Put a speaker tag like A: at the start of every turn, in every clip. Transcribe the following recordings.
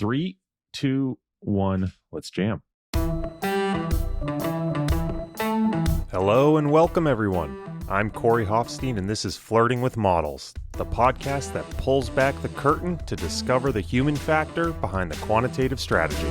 A: 3, 2, 1, let's jam. Hello and welcome, everyone. I'm Corey Hofstein, and this is Flirting with Models, the podcast that pulls back the curtain to discover the human factor behind the quantitative strategy.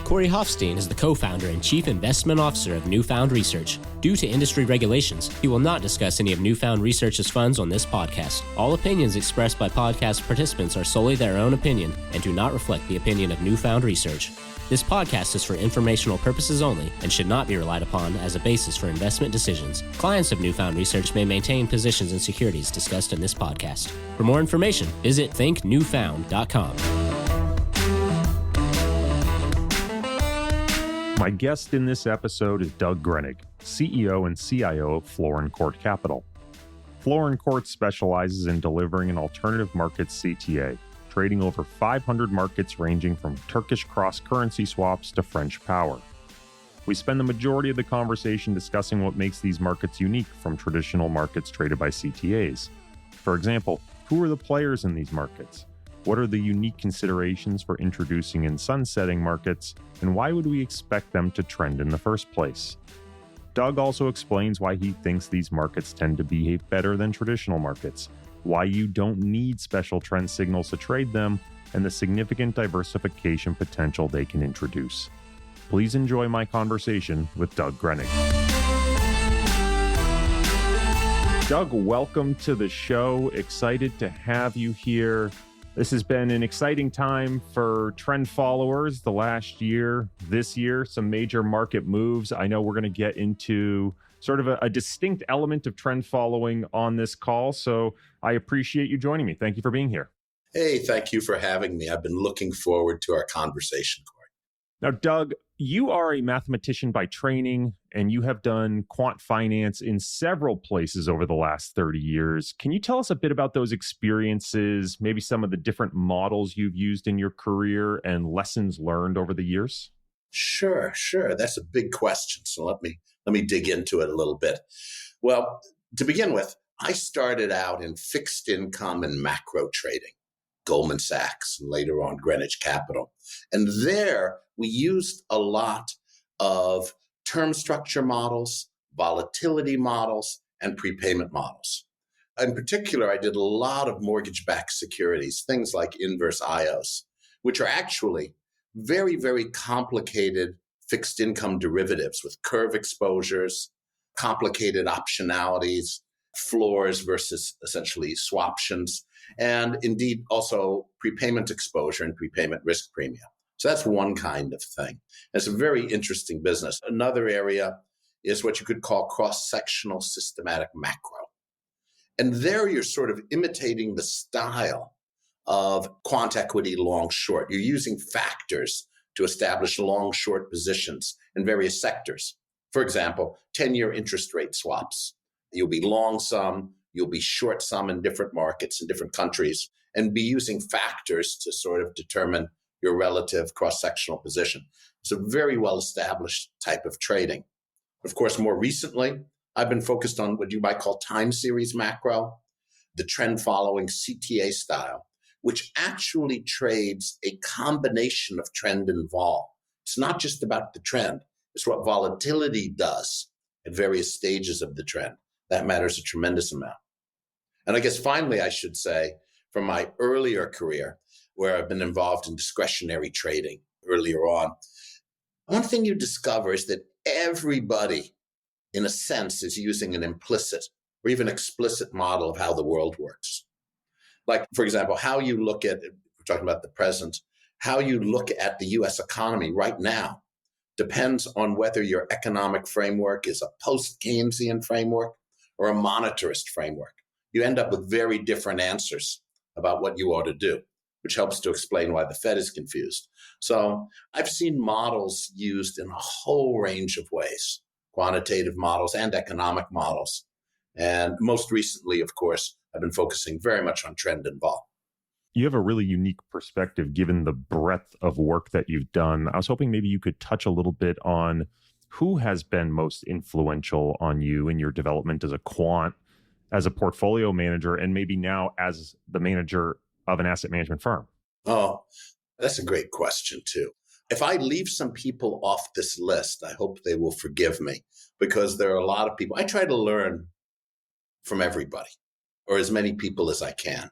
B: Corey Hofstein is the co-founder and chief investment officer of Newfound Research. Due to industry regulations, he will not discuss any of Newfound Research's funds on this podcast. All opinions expressed by podcast participants are solely their own opinion and do not reflect the opinion of Newfound Research. This podcast is for informational purposes only and should not be relied upon as a basis for investment decisions. Clients of Newfound Research may maintain positions in securities discussed in this podcast. For more information, visit thinknewfound.com.
A: My guest in this episode is Doug Greenig, CEO and CIO of Florin Court Capital. Florin Court specializes in delivering an alternative markets CTA, trading over 500 markets ranging from Turkish cross-currency swaps to French power. We spend the majority of the conversation discussing what makes these markets unique from traditional markets traded by CTAs. For example, who are the players in these markets? What are the unique considerations for introducing and sunsetting markets, and why would we expect them to trend in the first place? Doug also explains why he thinks these markets tend to behave better than traditional markets, why you don't need special trend signals to trade them, and the significant diversification potential they can introduce. Please enjoy my conversation with Doug Greenig. Doug, welcome to the show. Excited to have you here. This has been an exciting time for trend followers the last year. This year, some major market moves. I know we're going to get into sort of a distinct element of trend following on this call, so I appreciate you joining me. Thank you for being here.
C: Hey, thank you for having me. I've been looking forward to our conversation, Corey.
A: Now, Doug, you are a mathematician by training, and you have done quant finance in several places over the last 30 years. Can you tell us a bit about those experiences, maybe some of the different models you've used in your career and lessons learned over the years?
C: Sure. That's a big question. So let me dig into it a little bit. Well, to begin with, I started out in fixed income and macro trading, Goldman Sachs, and later on Greenwich Capital. And there we used a lot of term structure models, volatility models, and prepayment models. In particular, I did a lot of mortgage-backed securities, things like inverse IOs, which are actually very, very complicated fixed income derivatives with curve exposures, complicated optionalities, floors versus essentially swaptions, and indeed also prepayment exposure and prepayment risk premium. So that's one kind of thing. It's a very interesting business. Another area is what you could call cross-sectional systematic macro. And there you're sort of imitating the style of quant equity long-short. You're using factors to establish long-short positions in various sectors. For example, 10-year interest rate swaps. You'll be long some, you'll be short some in different markets in different countries, and be using factors to sort of determine your relative cross-sectional position. It's a very well-established type of trading. Of course, more recently, I've been focused on what you might call time series macro, the trend-following CTA style, which actually trades a combination of trend and vol. It's not just about the trend. It's what volatility does at various stages of the trend. That matters a tremendous amount. And I guess finally, I should say, from my earlier career, where I've been involved in discretionary trading earlier on, one thing you discover is that everybody, in a sense, is using an implicit or even explicit model of how the world works. Like, for example, how you look at, we're talking about the present, how you look at the U.S. economy right now depends on whether your economic framework is a post-Keynesian framework or a monetarist framework. You end up with very different answers about what you ought to do, which helps to explain why the Fed is confused. So I've seen models used in a whole range of ways, quantitative models and economic models. And most recently, of course, I've been focusing very much on trend and vol.
A: You have a really unique perspective given the breadth of work that you've done. I was hoping maybe you could touch a little bit on who has been most influential on you in your development as a quant, as a portfolio manager, and maybe now as the manager of an asset management firm.
C: Oh, that's a great question, too. If I leave some people off this list, I hope they will forgive me because there are a lot of people. I try to learn from everybody or as many people as I can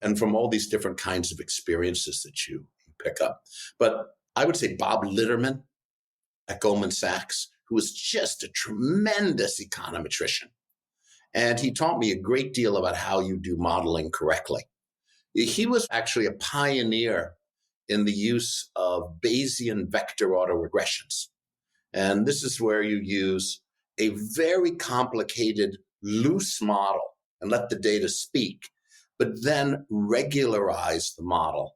C: and from all these different kinds of experiences that you pick up. But I would say Bob Litterman at Goldman Sachs, who was just a tremendous econometrician. And he taught me a great deal about how you do modeling correctly. He was actually a pioneer in the use of Bayesian vector autoregressions. And this is where you use a very complicated loose model and let the data speak, but then regularize the model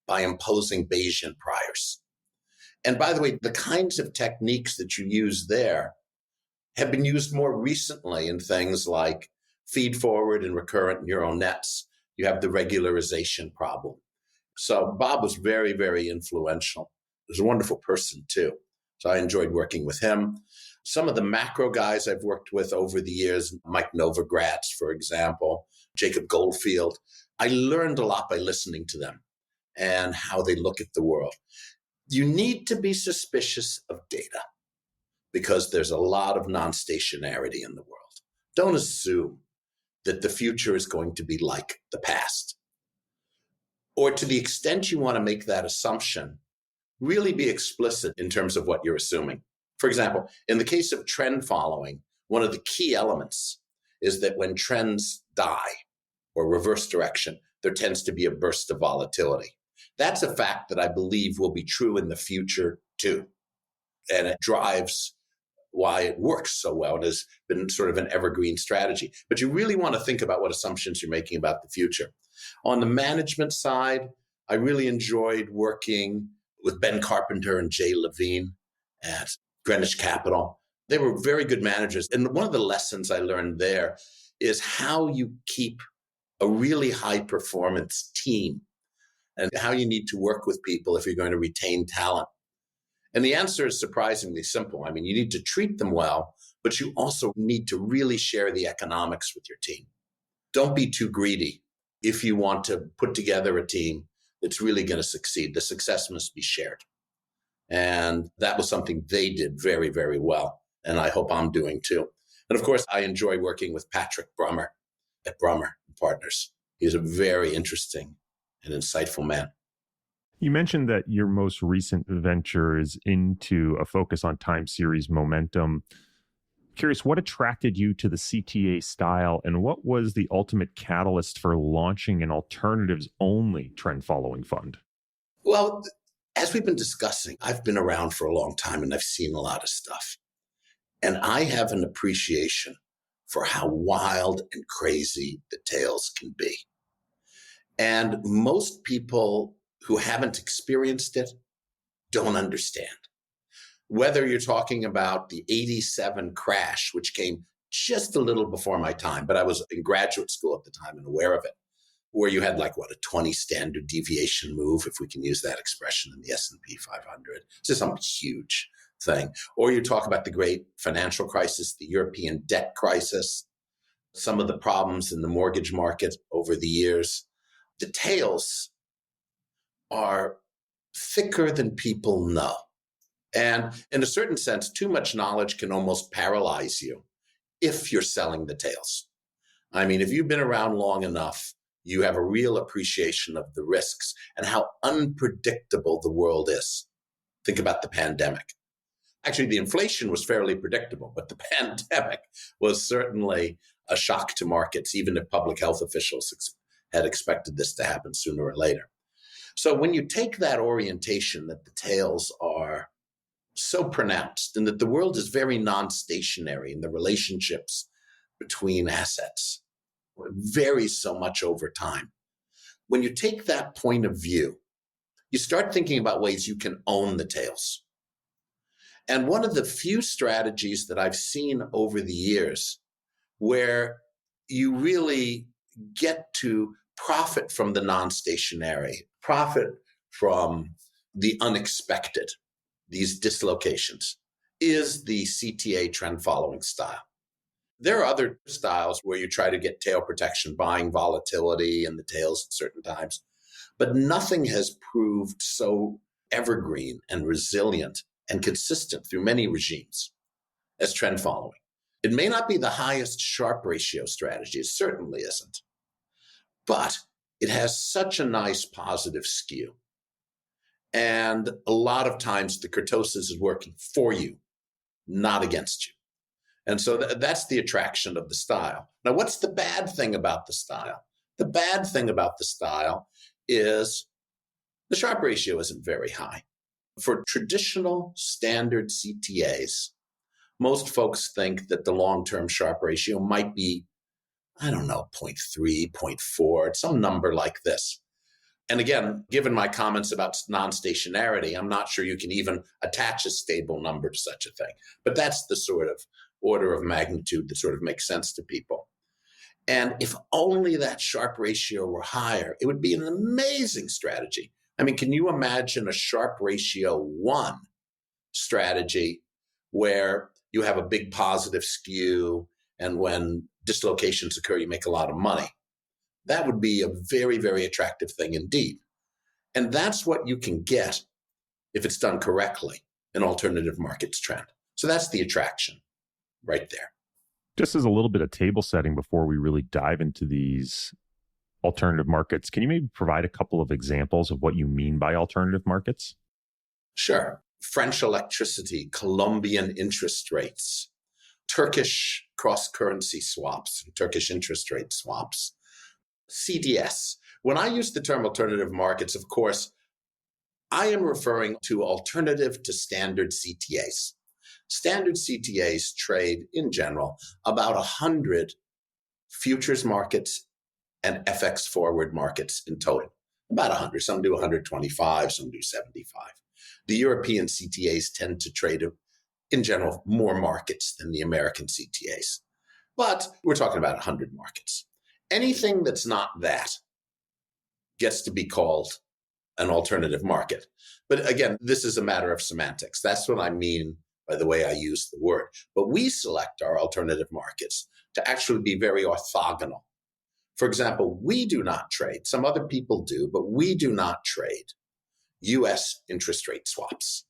C: by imposing Bayesian priors. And by the way, the kinds of techniques that you use there have been used more recently in things like feed forward and recurrent neural nets. You have the regularization problem. So Bob was very, very influential. He was a wonderful person too. So I enjoyed working with him. Some of the macro guys I've worked with over the years, Mike Novogratz, for example, Jacob Goldfield, I learned a lot by listening to them and how they look at the world. You need to be suspicious of data because there's a lot of non-stationarity in the world. Don't assume that the future is going to be like the past. Or to the extent you want to make that assumption, really be explicit in terms of what you're assuming. For example, in the case of trend following, one of the key elements is that when trends die or reverse direction, there tends to be a burst of volatility. That's a fact that I believe will be true in the future too. And it drives why it works so well. It has been sort of an evergreen strategy. But you really want to think about what assumptions you're making about the future. On the management side, I really enjoyed working with Ben Carpenter and Jay Levine at Greenwich Capital. They were very good managers. And one of the lessons I learned there is how you keep a really high performance team and how you need to work with people if you're going to retain talent. And the answer is surprisingly simple. I mean, you need to treat them well, but you also need to really share the economics with your team. Don't be too greedy if you want to put together a team that's really going to succeed. The success must be shared. And that was something they did very, very well. And I hope I'm doing too. And of course, I enjoy working with Patrick Brummer at Brummer Partners. He's a very interesting and insightful man.
A: You mentioned that your most recent venture is into a focus on time series momentum. Curious, what attracted you to the CTA Style, and what was the ultimate catalyst for launching an alternatives-only trend-following fund?
C: Well, as we've been discussing, I've been around for a long time and I've seen a lot of stuff. And I have an appreciation for how wild and crazy the tails can be. And most people who haven't experienced it don't understand. Whether you're talking about the 87 crash, which came just a little before my time, but I was in graduate school at the time and aware of it, where you had a 20 standard deviation move, if we can use that expression, in the S&P 500. It's just some huge thing. Or you talk about the great financial crisis, the European debt crisis, some of the problems in the mortgage market over the years. The tails are thicker than people know. And in a certain sense, too much knowledge can almost paralyze you if you're selling the tails. I mean, if you've been around long enough, you have a real appreciation of the risks and how unpredictable the world is. Think about the pandemic. Actually, the inflation was fairly predictable, but the pandemic was certainly a shock to markets, even if public health officials had expected this to happen sooner or later. So when you take that orientation that the tails are so pronounced and that the world is very non-stationary and the relationships between assets vary so much over time. When you take that point of view, you start thinking about ways you can own the tails. And one of the few strategies that I've seen over the years where you really get to profit from the non-stationary, profit from the unexpected, these dislocations, is the CTA trend following style. There are other styles where you try to get tail protection, buying volatility and the tails at certain times. But nothing has proved so evergreen and resilient and consistent through many regimes as trend following. It may not be the highest Sharpe ratio strategy, it certainly isn't, but it has such a nice positive skew. And a lot of times the kurtosis is working for you, not against you. And so that's the attraction of the style. Now, what's the bad thing about the style? The bad thing about the style is the Sharpe ratio isn't very high. For traditional standard CTAs, most folks think that the long-term Sharpe ratio might be, 0.3, 0.4, some number like this. And again, given my comments about non-stationarity, I'm not sure you can even attach a stable number to such a thing. But that's the sort of order of magnitude that sort of makes sense to people. And if only that Sharpe ratio were higher, it would be an amazing strategy. I mean, can you imagine a Sharpe ratio 1 strategy where you have a big positive skew and when dislocations occur, you make a lot of money? That would be a very, very attractive thing indeed. And that's what you can get if it's done correctly, an alternative markets trend. So that's the attraction right there.
A: Just as a little bit of table setting before we really dive into these alternative markets, can you maybe provide a couple of examples of what you mean by alternative markets?
C: Sure. French electricity, Colombian interest rates, Turkish cross-currency swaps, Turkish interest rate swaps, CTS. When I use the term alternative markets, of course, I am referring to alternative to standard CTAs. Standard CTAs trade, in general, about 100 futures markets and FX forward markets in total. About 100. Some do 125, some do 75. The European CTAs tend to trade, in general, more markets than the American CTAs. But we're talking about 100 markets. Anything that's not that gets to be called an alternative market. But again, this is a matter of semantics. That's what I mean by the way I use the word. But we select our alternative markets to actually be very orthogonal. For example, we do not trade, some other people do, but we do not trade US interest rate swaps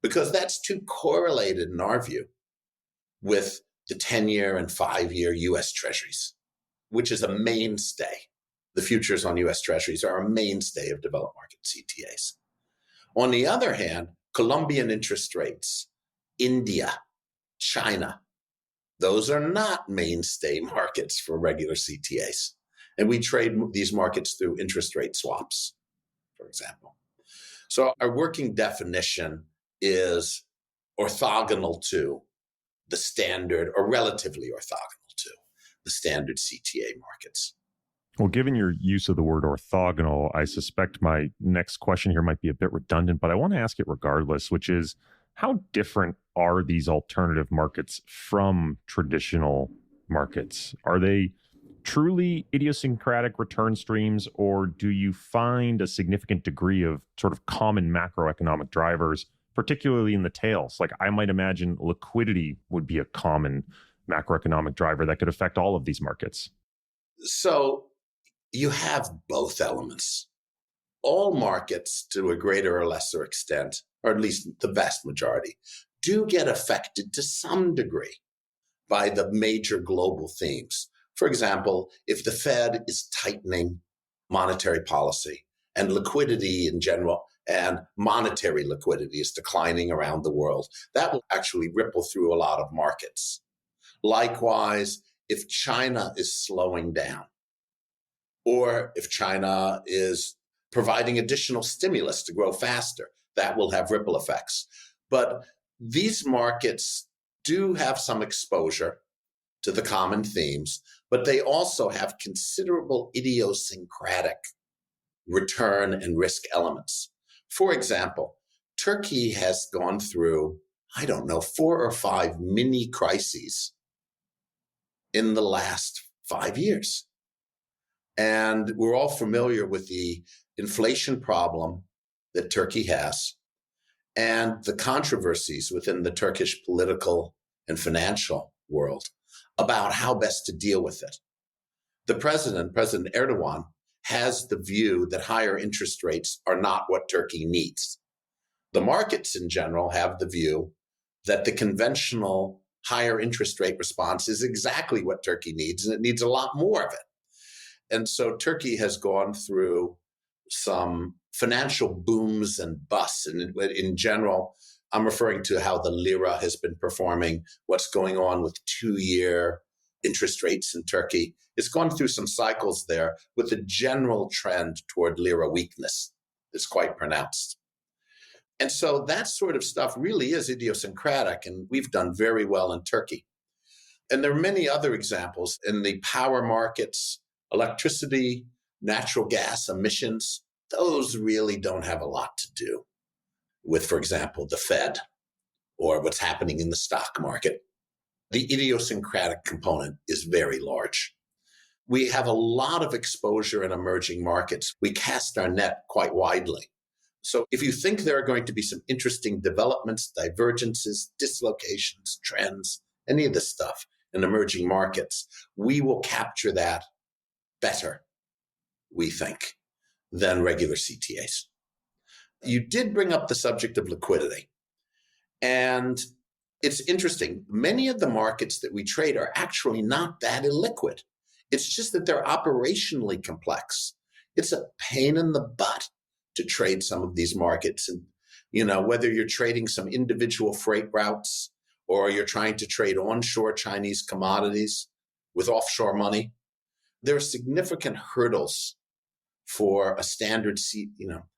C: because that's too correlated in our view with the 10-year and 5-year US treasuries, which is a mainstay. The futures on US treasuries are a mainstay of developed market CTAs. On the other hand, Colombian interest rates, India, China, those are not mainstay markets for regular CTAs. And we trade these markets through interest rate swaps, for example. So our working definition is orthogonal to the standard, or relatively orthogonal to the standard CTA markets.
A: Well, given your use of the word orthogonal, I suspect my next question here might be a bit redundant, but I want to ask it regardless, which is, how different are these alternative markets from traditional markets? Are they truly idiosyncratic return streams, or do you find a significant degree of sort of common macroeconomic drivers, particularly in the tails? Like, I might imagine liquidity would be a common macroeconomic driver that could affect all of these markets.
C: So you have both elements. All markets, to a greater or lesser extent, or at least the vast majority, do get affected to some degree by the major global themes. For example, if the Fed is tightening monetary policy and liquidity in general and monetary liquidity is declining around the world, that will actually ripple through a lot of markets. Likewise, if China is slowing down, or if China is providing additional stimulus to grow faster, that will have ripple effects. But these markets do have some exposure to the common themes, but they also have considerable idiosyncratic return and risk elements. For example, Turkey has gone through, 4 or 5 mini crises in the last 5 years. And we're all familiar with the inflation problem that Turkey has and the controversies within the Turkish political and financial world about how best to deal with it. The President Erdogan, has the view that higher interest rates are not what Turkey needs. The markets in general have the view that the conventional higher interest rate response is exactly what Turkey needs, and it needs a lot more of it. And so Turkey has gone through some financial booms and busts. And in general, I'm referring to how the lira has been performing, what's going on with 2-year interest rates in Turkey. It's gone through some cycles there with a general trend toward lira weakness that's quite pronounced. And so that sort of stuff really is idiosyncratic, and we've done very well in Turkey. And there are many other examples in the power markets, electricity, natural gas emissions. Those really don't have a lot to do with, for example, the Fed or what's happening in the stock market. The idiosyncratic component is very large. We have a lot of exposure in emerging markets. We cast our net quite widely. So if you think there are going to be some interesting developments, divergences, dislocations, trends, any of this stuff in emerging markets, we will capture that better, we think, than regular CTAs. You did bring up the subject of liquidity. And it's interesting. Many of the markets that we trade are actually not that illiquid. It's just that they're operationally complex. It's a pain in the butt to trade some of these markets. And, whether you're trading some individual freight routes or you're trying to trade onshore Chinese commodities with offshore money, there are significant hurdles for a standard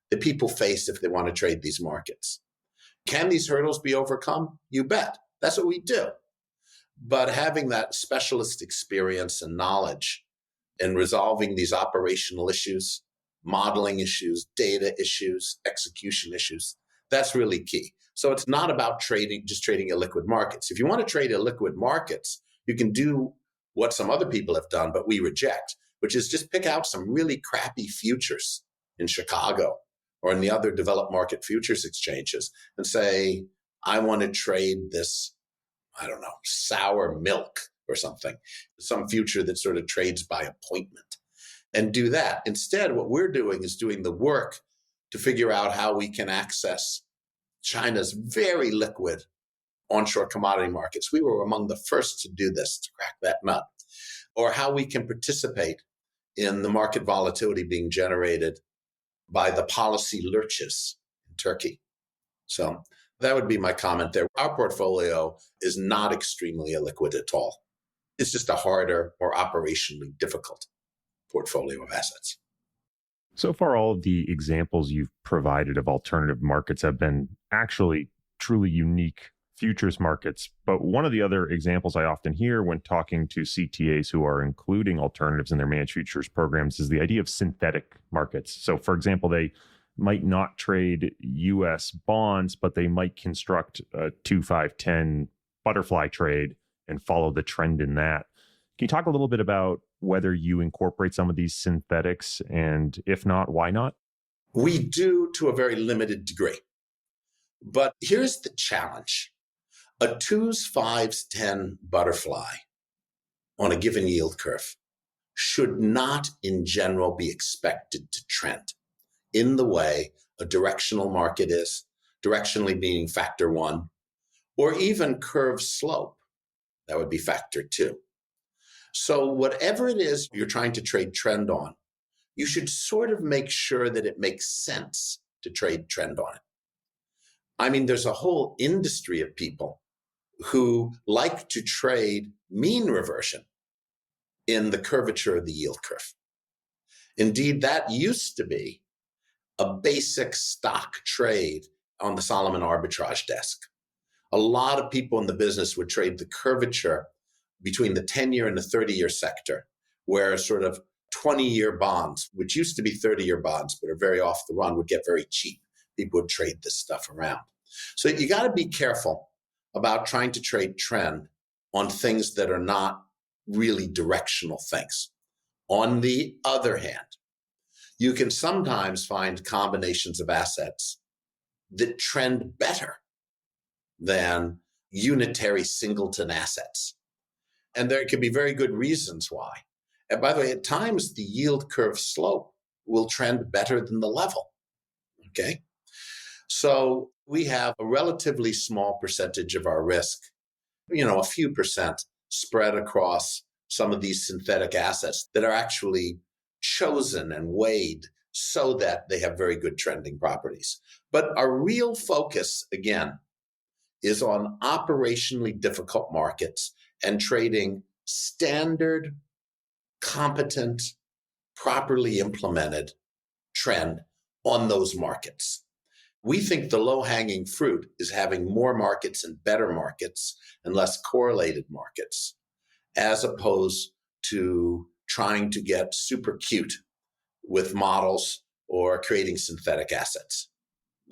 C: that people face if they want to trade these markets. Can these hurdles be overcome? You bet. That's what we do. But having that specialist experience and knowledge in resolving these operational issues, modeling issues, data issues, execution issues, that's really key. So it's not about just trading illiquid markets. If you want to trade illiquid markets, you can do what some other people have done, but we reject, which is just pick out some really crappy futures in Chicago or in the other developed market futures exchanges and say, I want to trade this, sour milk or something, some future that sort of trades by appointment, and do that. Instead, what we're doing is doing the work to figure out how we can access China's very liquid onshore commodity markets. We were among the first to do this, to crack that nut, or how we can participate in the market volatility being generated by the policy lurches in Turkey. So that would be my comment there. Our portfolio is not extremely illiquid at all. It's just a harder, more operationally difficult portfolio of assets.
A: So far, all of the examples you've provided of alternative markets have been actually truly unique futures markets. But one of the other examples I often hear when talking to CTAs who are including alternatives in their managed futures programs is the idea of synthetic markets. So, for example, they might not trade U.S. bonds, but they might construct a 2-5-10 butterfly trade and follow the trend in that. Can you talk a little bit about whether you incorporate some of these synthetics, and if not, why not?
C: We do to a very limited degree. But here's the challenge. A 2s, 5s, 10 butterfly on a given yield curve should not, in general, be expected to trend in the way a directional market is, directionally meaning factor 1, or even curve slope, that would be factor 2. So whatever it is you're trying to trade trend on, you should sort of make sure that it makes sense to trade trend on it. I mean, there's a whole industry of people who like to trade mean reversion in the curvature of the yield curve. Indeed, that used to be a basic stock trade on the Solomon arbitrage desk. A lot of people in the business would trade the curvature between the 10-year and the 30-year sector, where sort of 20-year bonds, which used to be 30-year bonds, but are very off the run, would get very cheap. People would trade this stuff around. So you got to be careful about trying to trade trend on things that are not really directional things. On the other hand, you can sometimes find combinations of assets that trend better than unitary singleton assets. And there can be very good reasons why. And by the way, at times the yield curve slope will trend better than the level. Okay. So we have a relatively small percentage of our risk, a few percent spread across some of these synthetic assets that are actually chosen and weighed so that they have very good trending properties. But our real focus, again, is on operationally difficult markets and trading standard, competent, properly implemented trend on those markets. We think the low-hanging fruit is having more markets and better markets and less correlated markets, as opposed to trying to get super cute with models or creating synthetic assets.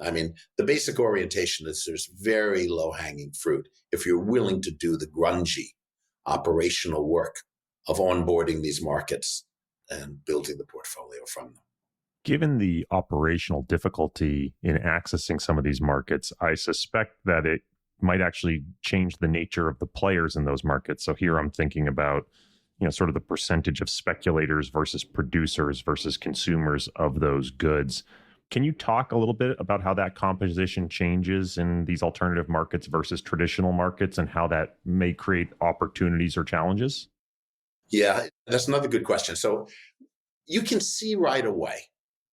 C: I mean, the basic orientation is there's very low-hanging fruit if you're willing to do the grungy operational work of onboarding these markets and building the portfolio from them.
A: Given the operational difficulty in accessing some of these markets, I suspect that it might actually change the nature of the players in those markets. So here I'm thinking about, sort of the percentage of speculators versus producers versus consumers of those goods. Can you talk a little bit about how that composition changes in these alternative markets versus traditional markets and how that may create opportunities or challenges?
C: Yeah, that's another good question. So you can see right away,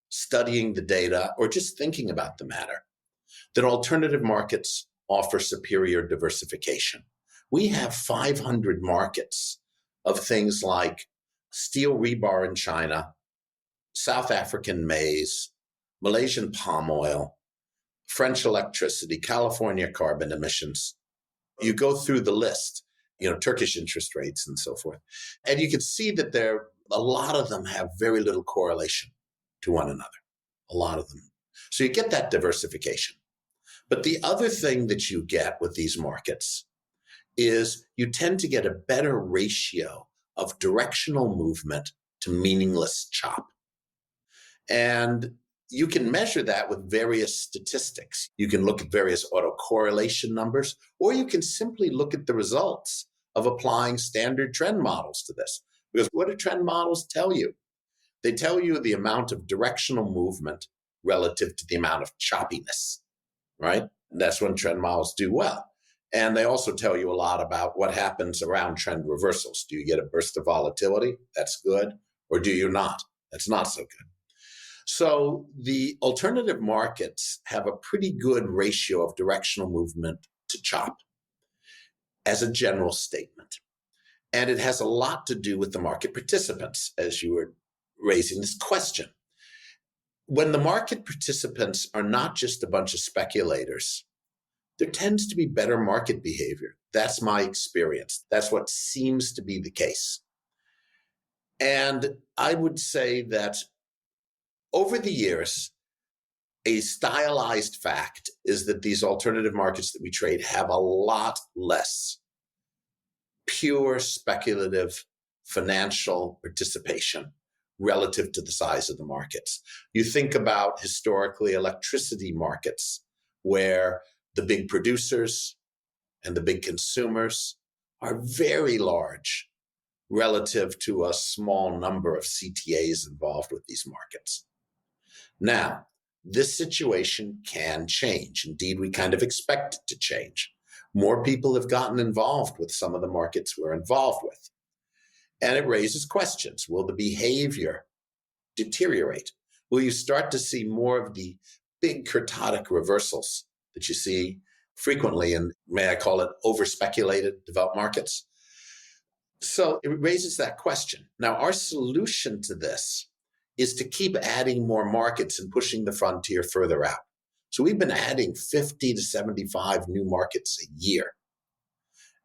C: studying the data or just thinking about the matter, that alternative markets offer superior diversification. We have 500 markets of things like steel rebar in China, South African maize, Malaysian palm oil, French electricity, California carbon emissions. You go through the list, Turkish interest rates and so forth. And you can see that a lot of them have very little correlation to one another, a lot of them. So you get that diversification. But the other thing that you get with these markets is you tend to get a better ratio of directional movement to meaningless chop. And you can measure that with various statistics. You can look at various autocorrelation numbers, or you can simply look at the results of applying standard trend models to this. Because what do trend models tell you? They tell you the amount of directional movement relative to the amount of choppiness, right? And that's when trend models do well. And they also tell you a lot about what happens around trend reversals. Do you get a burst of volatility? That's good. Or do you not? That's not so good. So the alternative markets have a pretty good ratio of directional movement to chop as a general statement. And it has a lot to do with the market participants, as you were raising this question. When the market participants are not just a bunch of speculators, there tends to be better market behavior. That's my experience. That's what seems to be the case. And I would say that over the years, a stylized fact is that these alternative markets that we trade have a lot less pure speculative financial participation relative to the size of the markets. You think about historically electricity markets where the big producers and the big consumers are very large relative to a small number of CTAs involved with these markets. Now, this situation can change. Indeed, we kind of expect it to change. More people have gotten involved with some of the markets we're involved with. And it raises questions. Will the behavior deteriorate? Will you start to see more of the big kurtotic reversals that you see frequently in, may I call it, over-speculated developed markets? So it raises that question. Now, our solution to this is to keep adding more markets and pushing the frontier further out. So we've been adding 50 to 75 new markets a year.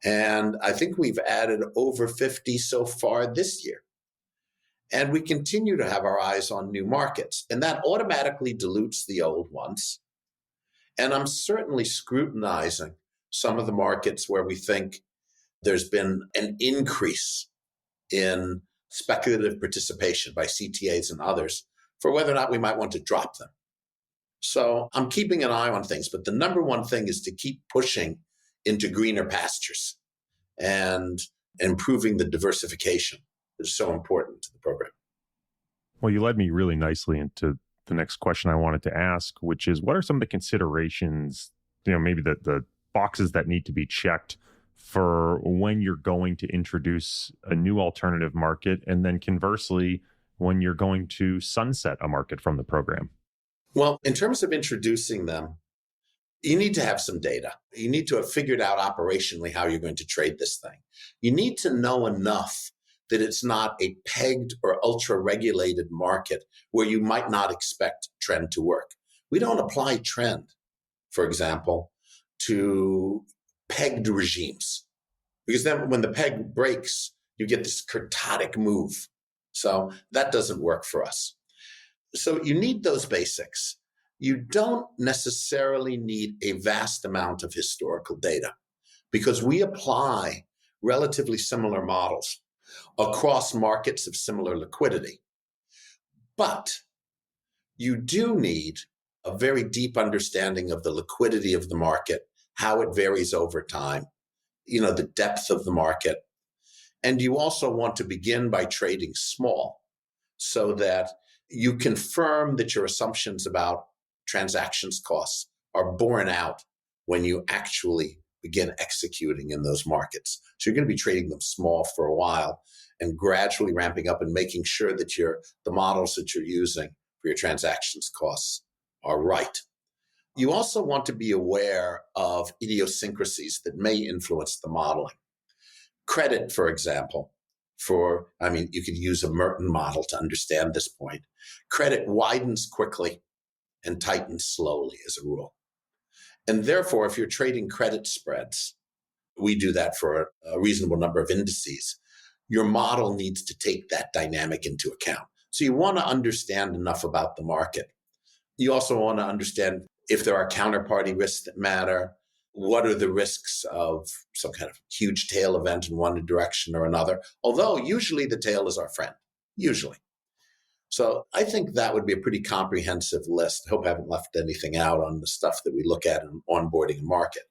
C: And I think we've added over 50 so far this year. And we continue to have our eyes on new markets. And that automatically dilutes the old ones. And I'm certainly scrutinizing some of the markets where we think there's been an increase in speculative participation by CTAs and others for whether or not we might want to drop them. So I'm keeping an eye on things, but the number one thing is to keep pushing into greener pastures and improving the diversification that is so important to the program.
A: Well, you led me really nicely into the next question I wanted to ask, which is what are some of the considerations, maybe the boxes that need to be checked for when you're going to introduce a new alternative market, and then conversely, when you're going to sunset a market from the program?
C: Well, in terms of introducing them, you need to have some data. You need to have figured out operationally how you're going to trade this thing. You need to know enough that it's not a pegged or ultra-regulated market where you might not expect trend to work. We don't apply trend, for example, to pegged regimes, because then when the peg breaks, you get this kurtotic move. So that doesn't work for us. So you need those basics. You don't necessarily need a vast amount of historical data because we apply relatively similar models across markets of similar liquidity. But you do need a very deep understanding of the liquidity of the market, how it varies over time, the depth of the market. And you also want to begin by trading small so that you confirm that your assumptions about transactions costs are borne out when you actually begin executing in those markets. So you're going to be trading them small for a while and gradually ramping up and making sure that the models that you're using for your transactions costs are right. You also want to be aware of idiosyncrasies that may influence the modeling. Credit, for example, you could use a Merton model to understand this point. Credit widens quickly and tightens slowly as a rule. And therefore, if you're trading credit spreads, we do that for a reasonable number of indices, your model needs to take that dynamic into account. So you want to understand enough about the market. You also want to understand if there are counterparty risks that matter. What are the risks of some kind of huge tail event in one direction or another? Although usually the tail is our friend, usually. So I think that would be a pretty comprehensive list. I hope I haven't left anything out on the stuff that we look at in onboarding a market.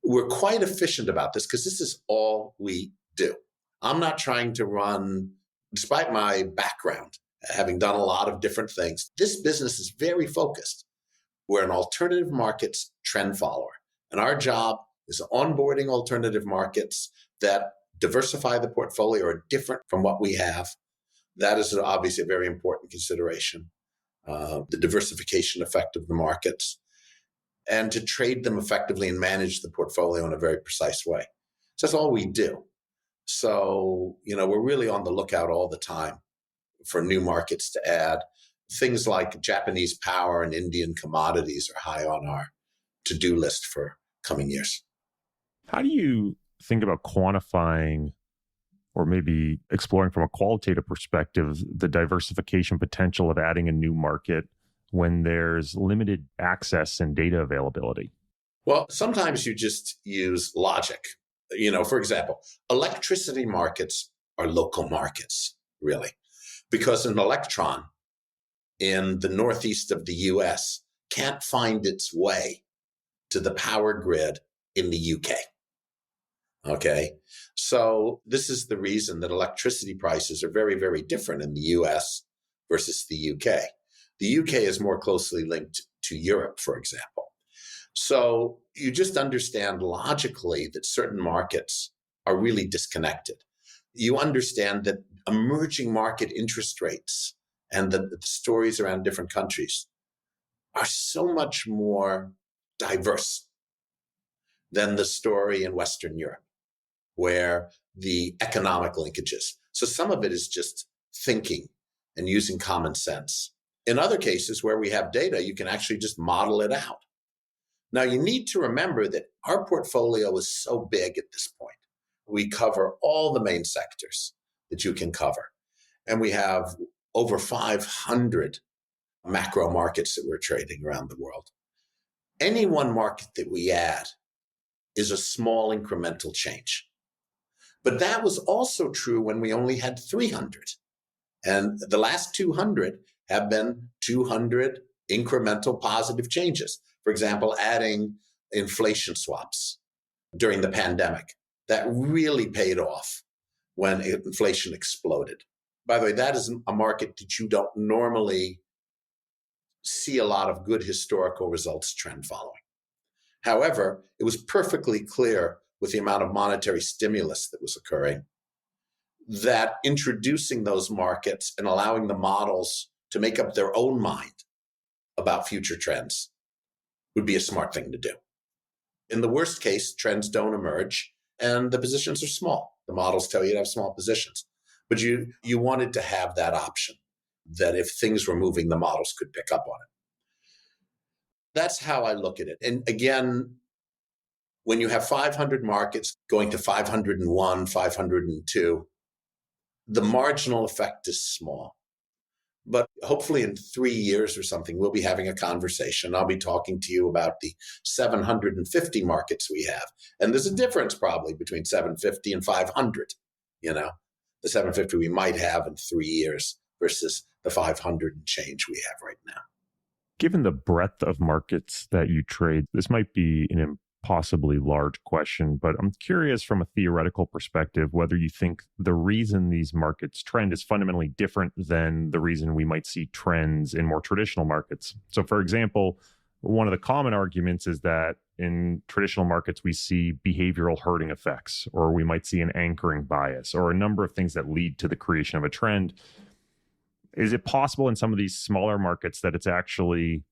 C: We're quite efficient about this because this is all we do. I'm not trying to run, despite my background, having done a lot of different things, this business is very focused. We're an alternative markets trend follower. And our job is onboarding alternative markets that diversify the portfolio or are different from what we have. That is obviously a very important consideration, the diversification effect of the markets, and to trade them effectively and manage the portfolio in a very precise way. So that's all we do. So, we're really on the lookout all the time for new markets to add. Things like Japanese power and Indian commodities are high on our to-do list for coming years.
A: How do you think about quantifying or maybe exploring from a qualitative perspective the diversification potential of adding a new market when there's limited access and data availability?
C: Well, sometimes you just use logic. For example, electricity markets are local markets, really, because an electron in the northeast of the US can't find its way to the power grid in the UK. Okay. So this is the reason that electricity prices are very, very different in the US versus the UK. The UK is more closely linked to Europe, for example. So you just understand logically that certain markets are really disconnected. You understand that emerging market interest rates and the stories around different countries are so much more diverse than the story in Western Europe, where the economic linkages. So some of it is just thinking and using common sense. In other cases where we have data, you can actually just model it out. Now, you need to remember that our portfolio is so big at this point. We cover all the main sectors that you can cover. And we have over 500 macro markets that we're trading around the world. Any one market that we add is a small incremental change. But that was also true when we only had 300. And the last 200 have been 200 incremental positive changes. For example, adding inflation swaps during the pandemic. That really paid off when inflation exploded. By the way, that is a market that you don't normally see a lot of good historical results trend following. However, it was perfectly clear with the amount of monetary stimulus that was occurring that introducing those markets and allowing the models to make up their own mind about future trends would be a smart thing to do. In the worst case, trends don't emerge and the positions are small. The models tell you to have small positions. But you wanted to have that option that if things were moving, the models could pick up on it. That's how I look at it. And again, when you have 500 markets going to 501, 502, the marginal effect is small. But hopefully in 3 years or something, we'll be having a conversation. I'll be talking to you about the 750 markets we have. And there's a difference probably between 750 and 500, the 750 we might have in 3 years versus the 500 and change we have right now.
A: Given the breadth of markets that you trade, this might be an impossibly large question, but I'm curious from a theoretical perspective whether you think the reason these markets trend is fundamentally different than the reason we might see trends in more traditional markets. So, for example, one of the common arguments is that in traditional markets, we see behavioral herding effects, or we might see an anchoring bias, or a number of things that lead to the creation of a trend. Is it possible in some of these smaller markets that it's actually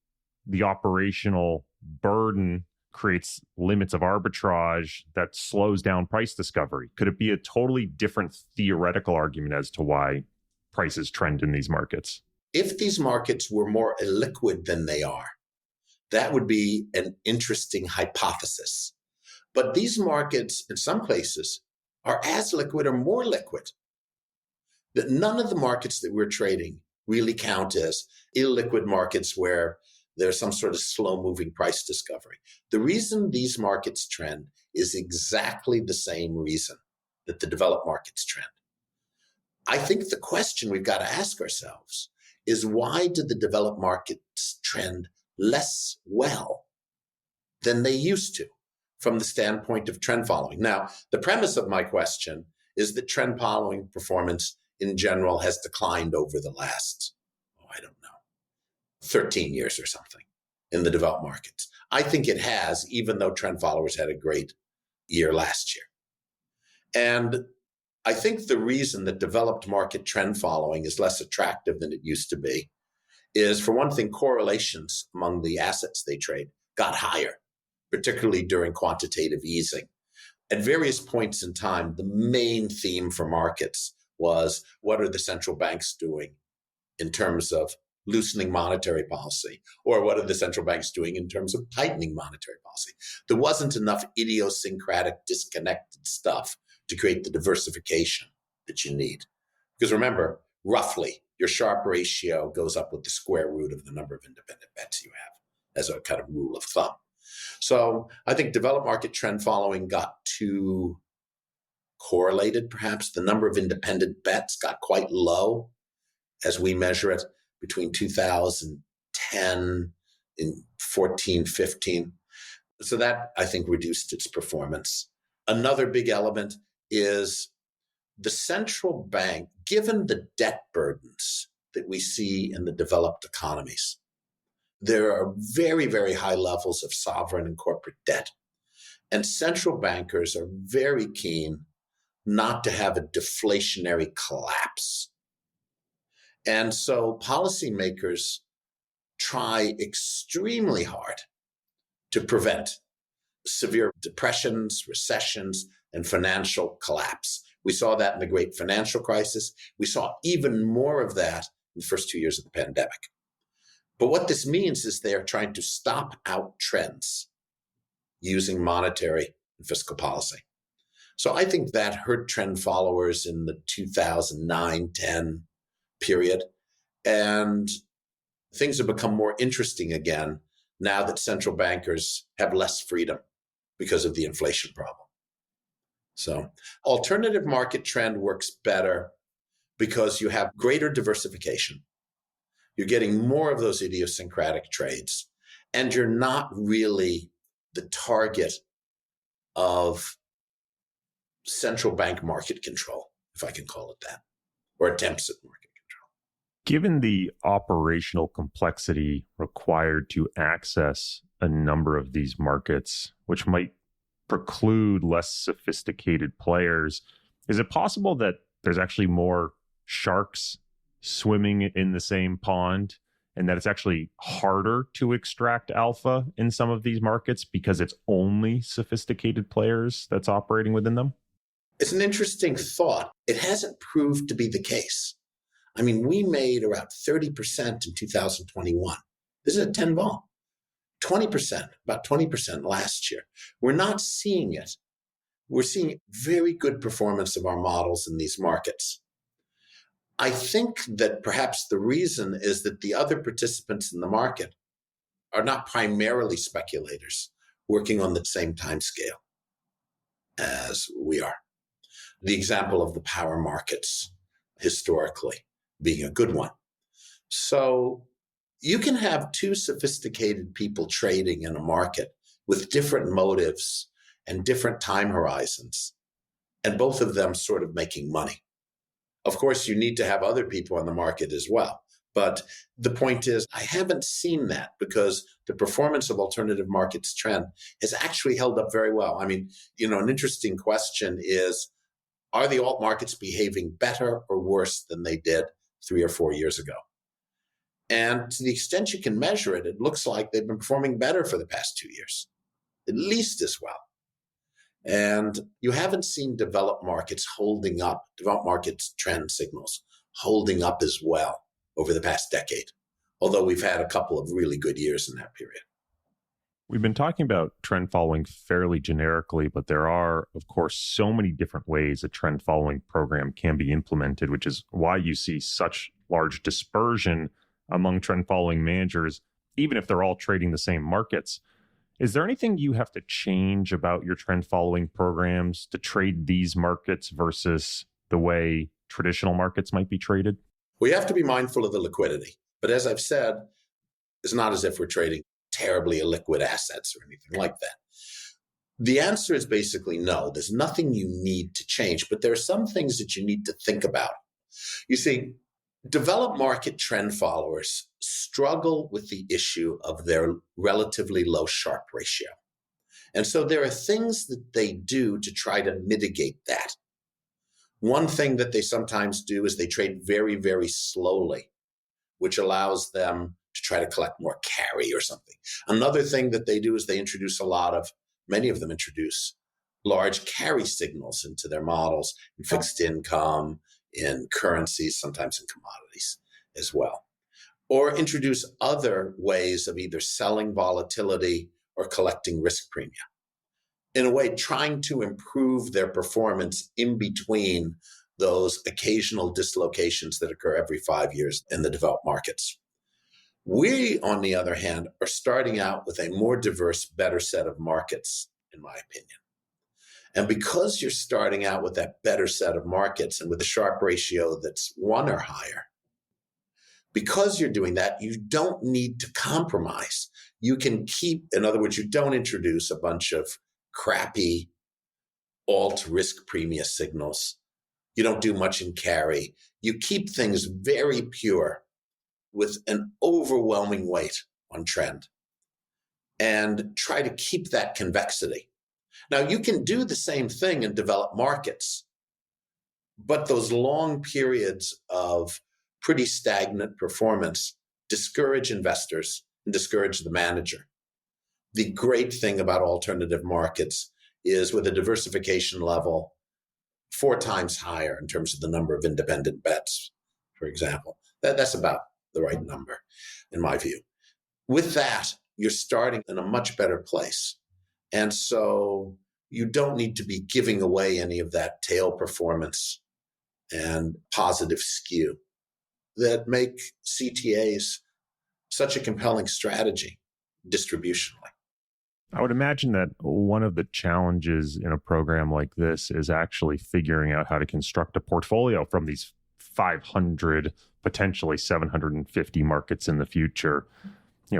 A: the operational burden creates limits of arbitrage that slows down price discovery? Could it be a totally different theoretical argument as to why prices trend in these markets?
C: If these markets were more illiquid than they are, that would be an interesting hypothesis. But these markets, in some places, are as liquid or more liquid. That none of the markets that we're trading really count as illiquid markets where there's some sort of slow-moving price discovery. The reason these markets trend is exactly the same reason that the developed markets trend. I think the question we've got to ask ourselves is, why did the developed markets trend less well than they used to from the standpoint of trend following? Now, the premise of my question is that trend following performance in general has declined over the last, 13 years or something in the developed markets. I think it has, even though trend followers had a great year last year. And I think the reason that developed market trend following is less attractive than it used to be is, for one thing, correlations among the assets they trade got higher, particularly during quantitative easing. At various points in time, the main theme for markets was, what are the central banks doing in terms of loosening monetary policy, or what are the central banks doing in terms of tightening monetary policy? There wasn't enough idiosyncratic, disconnected stuff to create the diversification that you need. Because remember, roughly, your Sharpe ratio goes up with the square root of the number of independent bets you have, as a kind of rule of thumb. So I think developed market trend following got too correlated, perhaps. The number of independent bets got quite low as we measure it between 2010 and 14, 15. So that, I think, reduced its performance. Another big element is the central bank, given the debt burdens that we see in the developed economies, there are very, very high levels of sovereign and corporate debt. And central bankers are very keen not to have a deflationary collapse. And so policymakers try extremely hard to prevent severe depressions, recessions, and financial collapse. We saw that in the great financial crisis. We saw even more of that in the first 2 years of the pandemic. But what this means is they are trying to stop out trends using monetary and fiscal policy. So I think that hurt trend followers in the 2009-10 period. And things have become more interesting again now that central bankers have less freedom because of the inflation problem. So alternative market trend works better because you have greater diversification. You're getting more of those idiosyncratic trades, and you're not really the target of central bank market control, if I can call it that. or attempts at market control.
A: Given the operational complexity required to access a number of these markets, which might preclude less sophisticated players, is it possible that there's actually more sharks swimming in the same pond and that it's actually harder to extract alpha in some of these markets because it's only sophisticated players that's operating within them?
C: It's an interesting thought. It hasn't proved to be the case. I mean, we made around 30% in 2021. This is a 10 vol. 20%, about 20% last year. We're not seeing it. We're seeing very good performance of our models in these markets. I think that perhaps the reason is that the other participants in the market are not primarily speculators working on the same time scale as we are. The example of the power markets historically being a good one. So you can have two sophisticated people trading in a market with different motives and different time horizons, and both of them sort of making money. Of course, you need to have other people on the market as well. But the point is, I haven't seen that because the performance of alternative markets trend has actually held up very well. I mean, an interesting question is, are the alt markets behaving better or worse than they did 3 or 4 years ago? And to the extent you can measure it, it looks like they've been performing better for the past 2 years, at least as well. And you haven't seen developed markets trend signals holding up as well over the past decade, although we've had a couple of really good years in that period.
A: We've been talking about trend following fairly generically, but there are, of course, so many different ways a trend following program can be implemented, which is why you see such large dispersion among trend following managers, even if they're all trading the same markets. Is there anything you have to change about your trend following programs to trade these markets versus the way traditional markets might be traded?
C: We have to be mindful of the liquidity. But as I've said, it's not as if we're trading terribly illiquid assets or anything like that. The answer is basically no. There's nothing you need to change, but there are some things that you need to think about. You see, developed market trend followers struggle with the issue of their relatively low Sharpe ratio. And so there are things that they do to try to mitigate that. One thing that they sometimes do is they trade very, very slowly, which allows them to try to collect more carry or something. Another thing that they do is many of them introduce large carry signals into their models in fixed income, in currencies, sometimes in commodities as well. Or introduce other ways of either selling volatility or collecting risk premium. In a way, trying to improve their performance in between those occasional dislocations that occur every 5 years in the developed markets. We, on the other hand, are starting out with a more diverse, better set of markets, in my opinion. And because you're starting out with that better set of markets and with a Sharpe ratio that's 1 or higher, because you're doing that, you don't need to compromise. You can in other words, you don't introduce a bunch of crappy alt risk premium signals. You don't do much in carry. You keep things very pure with an overwhelming weight on trend and try to keep that convexity. Now, you can do the same thing in developed markets, but those long periods of pretty stagnant performance discourage investors and discourage the manager. The great thing about alternative markets is with a diversification level 4 times higher in terms of the number of independent bets, for example. That's about the right number, in my view. With that, you're starting in a much better place. And so you don't need to be giving away any of that tail performance and positive skew that make CTAs such a compelling strategy distributionally.
A: I would imagine that one of the challenges in a program like this is actually figuring out how to construct a portfolio from these 500, potentially 750 markets in the future.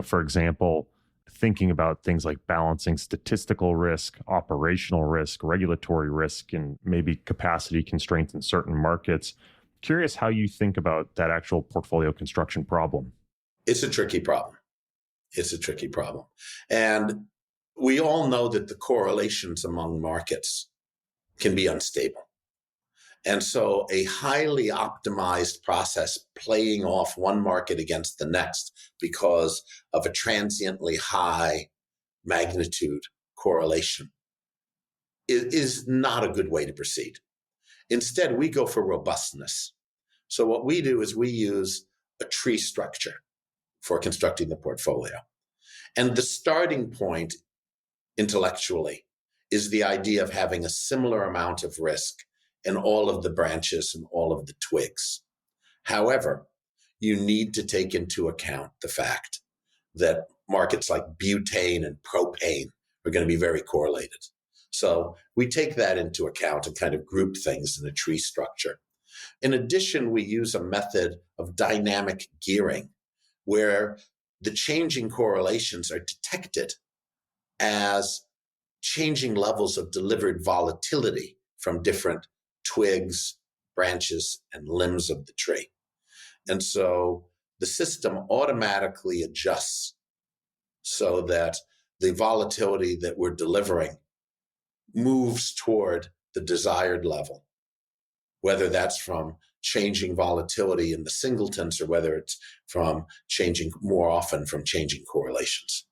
A: For example, thinking about things like balancing statistical risk, operational risk, regulatory risk, and maybe capacity constraints in certain markets. Curious how you think about that actual portfolio construction problem.
C: It's a tricky problem. It's a tricky problem. And we all know that the correlations among markets can be unstable. And so a highly optimized process playing off one market against the next because of a transiently high magnitude correlation is not a good way to proceed. Instead, we go for robustness. So what we do is we use a tree structure for constructing the portfolio. And the starting point intellectually is the idea of having a similar amount of risk in all of the branches and all of the twigs. However, you need to take into account the fact that markets like butane and propane are going to be very correlated. So we take that into account and kind of group things in a tree structure. In addition, we use a method of dynamic gearing where the changing correlations are detected as changing levels of delivered volatility from different twigs, branches, and limbs of the tree. And so the system automatically adjusts so that the volatility that we're delivering moves toward the desired level, whether that's from changing volatility in the singletons or whether it's from changing more often from changing correlations.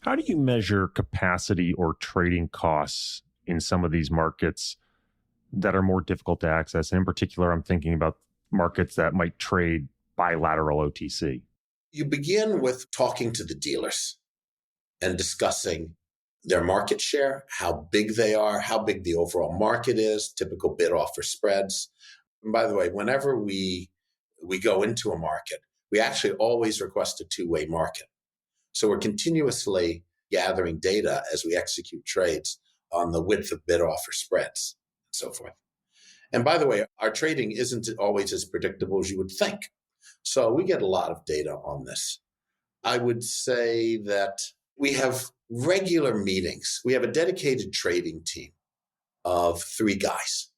A: How do you measure capacity or trading costs in some of these markets that are more difficult to access? And in particular, I'm thinking about markets that might trade bilateral OTC.
C: You begin with talking to the dealers and discussing their market share, how big they are, how big the overall market is, typical bid-offer spreads. And by the way, whenever we go into a market, we actually always request a two-way market. So we're continuously gathering data as we execute trades on the width of bid-offer spreads and so forth. And by the way, our trading isn't always as predictable as you would think. So we get a lot of data on this. I would say that we have regular meetings. We have a dedicated trading team of 3 guys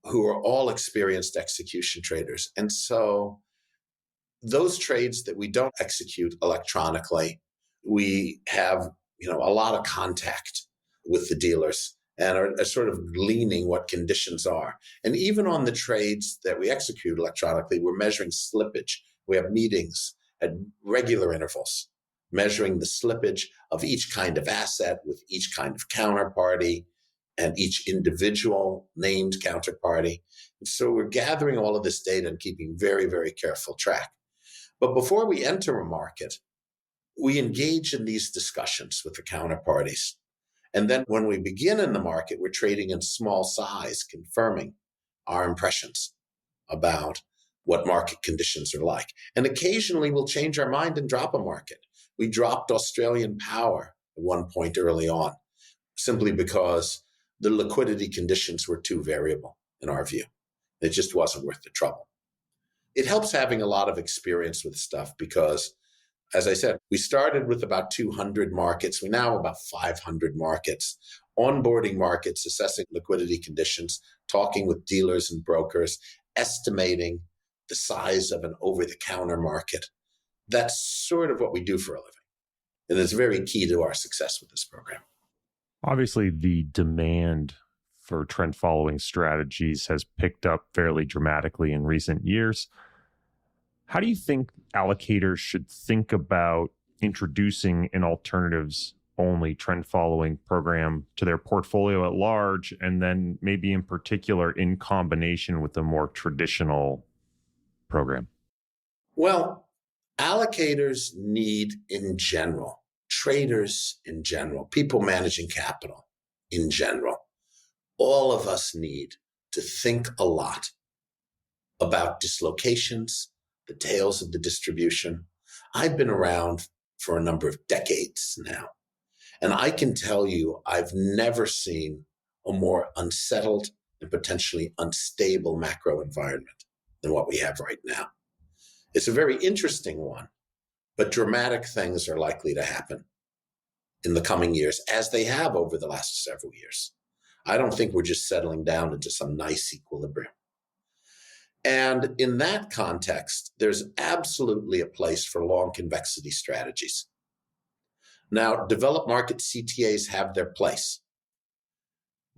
C: who are all experienced execution traders. And so those trades that we don't execute electronically, we have, a lot of contact with the dealers and are sort of gleaning what conditions are. And even on the trades that we execute electronically, we're measuring slippage. We have meetings at regular intervals, measuring the slippage of each kind of asset with each kind of counterparty and each individual named counterparty. And so we're gathering all of this data and keeping very, very careful track. But before we enter a market, we engage in these discussions with the counterparties. And then when we begin in the market, we're trading in small size, confirming our impressions about what market conditions are like. And occasionally we'll change our mind and drop a market. We dropped Australian Power at one point early on, simply because the liquidity conditions were too variable in our view. It just wasn't worth the trouble. It helps having a lot of experience with stuff because, as I said, we started with about 200 markets. We now have about 500 markets, onboarding markets, assessing liquidity conditions, talking with dealers and brokers, estimating the size of an over-the-counter market. That's sort of what we do for a living. And it's very key to our success with this program.
A: Obviously, the demand for trend following strategies has picked up fairly dramatically in recent years. How do you think allocators should think about introducing an alternatives only trend following program to their portfolio at large, and then maybe in particular in combination with a more traditional program?
C: Well, allocators need in general, traders in general, people managing capital in general, all of us need to think a lot about dislocations, the tails of the distribution. I've been around for a number of decades now, and I can tell you I've never seen a more unsettled and potentially unstable macro environment than what we have right now. It's a very interesting one, but dramatic things are likely to happen in the coming years, as they have over the last several years. I don't think we're just settling down into some nice equilibrium. And in that context, there's absolutely a place for long convexity strategies. Now, developed market CTAs have their place,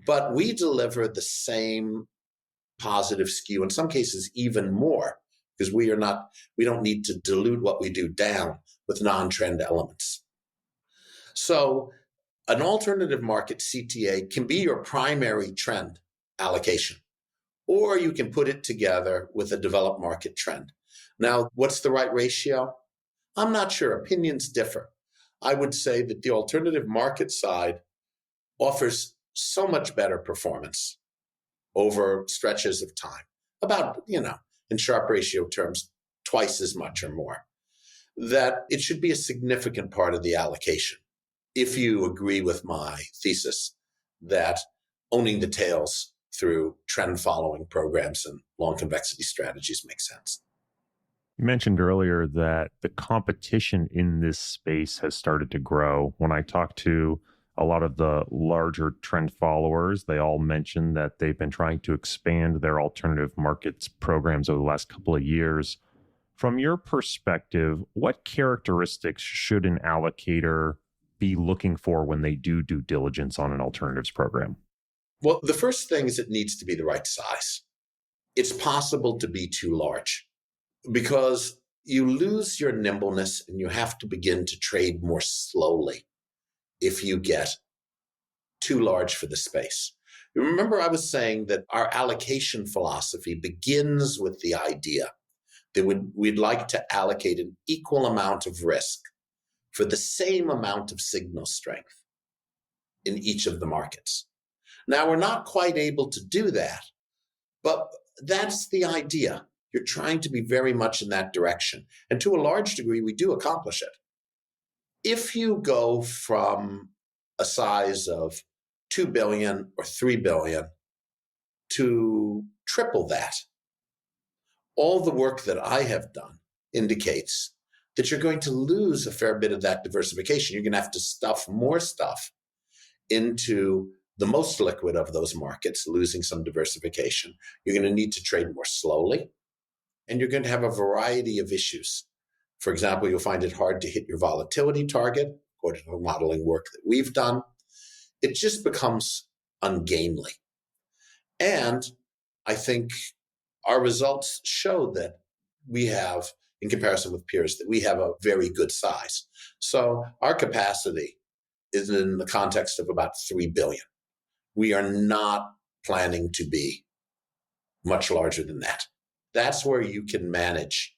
C: but we deliver the same positive skew, in some cases even more, because we don't need to dilute what we do down with non-trend elements. So an alternative market CTA can be your primary trend allocation, or you can put it together with a developed market trend. Now, what's the right ratio? I'm not sure. Opinions differ. I would say that the alternative market side offers so much better performance over stretches of time, about, in Sharpe ratio terms, twice as much or more, that it should be a significant part of the allocation. If you agree with my thesis that owning the tails through trend following programs and long convexity strategies makes sense.
A: You mentioned earlier that the competition in this space has started to grow. When I talk to a lot of the larger trend followers, they all mention that they've been trying to expand their alternative markets programs over the last couple of years. From your perspective, what characteristics should an allocator be looking for when they do due diligence on an alternatives program?
C: Well, the first thing is it needs to be the right size. It's possible to be too large because you lose your nimbleness and you have to begin to trade more slowly if you get too large for the space. Remember, I was saying that our allocation philosophy begins with the idea that we'd like to allocate an equal amount of risk for the same amount of signal strength in each of the markets. Now, we're not quite able to do that, but that's the idea. You're trying to be very much in that direction. And to a large degree, we do accomplish it. If you go from a size of 2 billion or 3 billion to triple that, all the work that I have done indicates that you're going to lose a fair bit of that diversification. You're going to have to stuff more stuff into the most liquid of those markets, losing some diversification. You're going to need to trade more slowly, and you're going to have a variety of issues. For example, you'll find it hard to hit your volatility target, according to the modeling work that we've done. It just becomes ungainly. And I think our results show that we have, in comparison with peers, that we have a very good size. So our capacity is in the context of about 3 billion. We are not planning to be much larger than that. That's where you can manage